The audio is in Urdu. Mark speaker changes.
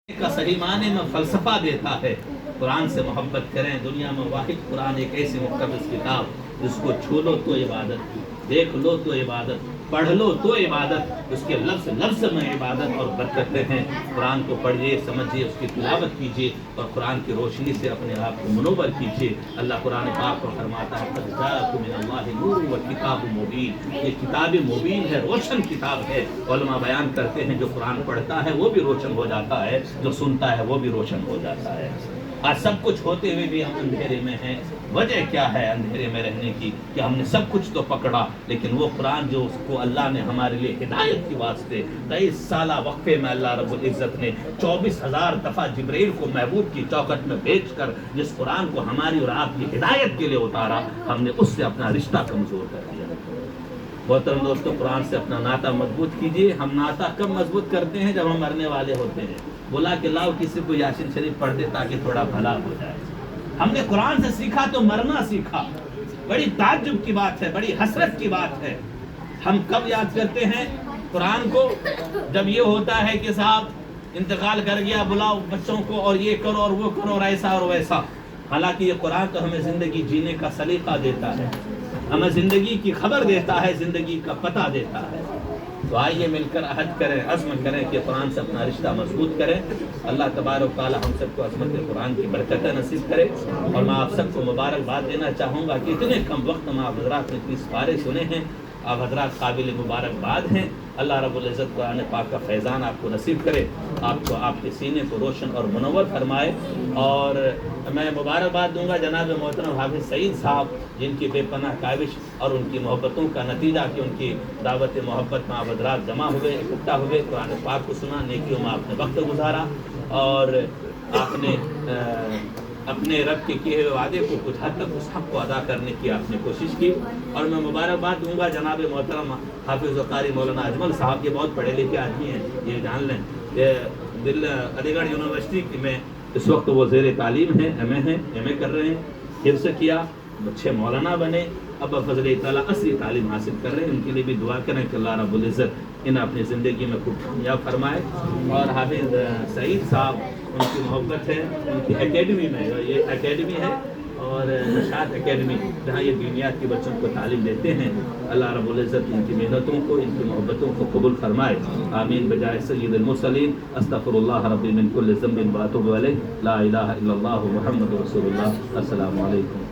Speaker 1: کا صحیح معنی میں فلسفہ دیتا ہے۔ قرآن سے محبت کریں۔ دنیا میں واحد قرآن ایک ایسی مقدس کتاب جس کو چھو لو تو عبادت، دیکھ لو تو عبادت، پڑھ لو تو عبادت، اس کے لفظ لفظ میں عبادت اور برکتیں ہیں۔ قرآن کو پڑھیے، سمجھیے، اس کی تلاوت کیجیے اور قرآن کی روشنی سے اپنے آپ کو منور کیجیے۔ اللہ قرآن پاک کو فرماتا ہے قد جاءکم من اللہ نور وکتاب مبین، یہ کتاب مبین ہے، روشن کتاب ہے۔ علماء بیان کرتے ہیں جو قرآن پڑھتا ہے وہ بھی روشن ہو جاتا ہے، جو سنتا ہے وہ بھی روشن ہو جاتا ہے۔ آج سب کچھ ہوتے ہوئے بھی ہم اندھیرے میں ہیں۔ وجہ کیا ہے اندھیرے میں رہنے کی؟ کہ ہم نے سب کچھ تو پکڑا، لیکن وہ قرآن جو اس کو اللہ نے ہمارے لیے ہدایت کی واسطے 23 سالہ وقفے میں اللہ رب العزت نے 24,000 دفعہ جبرائیل کو محبوب کی چوکھٹ میں بھیج کر جس قرآن کو ہماری اور آپ کی ہدایت کے لیے اتارا، ہم نے اس سے اپنا رشتہ کمزور کر دیا۔ محترم دوستو، قرآن سے اپنا ناطہ مضبوط کیجیے۔ ہم ناطہ کب مضبوط کرتے ہیں؟ جب ہم مرنے والے ہوتے ہیں۔ بولا کہ لاؤ کسی کو یاسین شریف پڑھ دے تاکہ تھوڑا بھلا ہو جائے۔ ہم نے قرآن سے سیکھا تو مرنا سیکھا۔ بڑی تعجب کی بات ہے، بڑی حسرت کی بات ہے۔ ہم کب یاد کرتے ہیں قرآن کو؟ جب یہ ہوتا ہے کہ صاحب انتقال کر گیا، بلاؤ بچوں کو اور یہ کرو اور وہ کرو اور ایسا اور ویسا۔ حالانکہ یہ قرآن تو ہمیں زندگی جینے کا سلیقہ دیتا ہے، ہمیں زندگی کی خبر دیتا ہے، زندگی کا پتہ دیتا ہے۔ تو آئیے مل کر عہد کریں، عزم کریں کہ قرآن سے اپنا رشتہ مضبوط کریں۔ اللہ تبارک و تعالی ہم سب کو عظمت قرآن کی برکتیں نصیب کرے۔ اور میں آپ سب کو مبارکباد دینا چاہوں گا کہ اتنے کم وقت میں آپ حضرات نے 30 پارے سنے ہیں۔ آپ حضرات قابل مبارکباد ہیں۔ اللہ رب العزت قرآن پاک کا فیضان آپ کو نصیب کرے، آپ کو آپ کے سینے کو روشن اور منور فرمائے۔ اور میں مبارکباد دوں گا جناب محترم حافظ سعید صاحب، جن کی بے پناہ کاوش اور ان کی محبتوں کا نتیجہ کہ ان کی دعوت محبت میں آپ حضرات جمع ہوئے، اکٹھا ہوئے، قرآن پاک کو سنا، نیکیوں میں آپ نے وقت گزارا اور آپ نے اپنے رب کے کیے ہوئے وعدے کو کچھ حد تک اس حق کو ادا کرنے کی آپ نے کوشش کی۔ اور میں مبارکباد دوں گا جناب محترم حافظ و قاری مولانا اجمل صاحب، یہ بہت پڑھے لکھے آدمی ہیں، یہ جان لیں۔ علی گڑھ یونیورسٹی میں اس وقت وہ زیر تعلیم ہیں، ایم اے کر رہے ہیں، حفظ کیا، اچھے مولانا بنے، اب فضل تعالیٰ اصلی تعلیم حاصل کر رہے ہیں۔ ان کے لیے بھی دعا کریں کہ اللہ رب العزت انہیں اپنی زندگی میں خوب کامیاب فرمائے۔ اور حافظ سعید صاحب، ان کی محبت ہے، ان کی اکیڈمی میں، یہ اکیڈمی ہے اور نشاط اکیڈمی جہاں یہ دینیات کے بچوں کو تعلیم دیتے ہیں، اللہ رب العزت ان کی محنتوں کو، ان کی محبتوں کو قبول فرمائے۔ آمین بجائے سید المرسلین۔ استغفر اللہ ربی من کل ذنب واتوب الیہ، لا الہ الا اللہ محمد رسول اللہ۔ السلام علیکم۔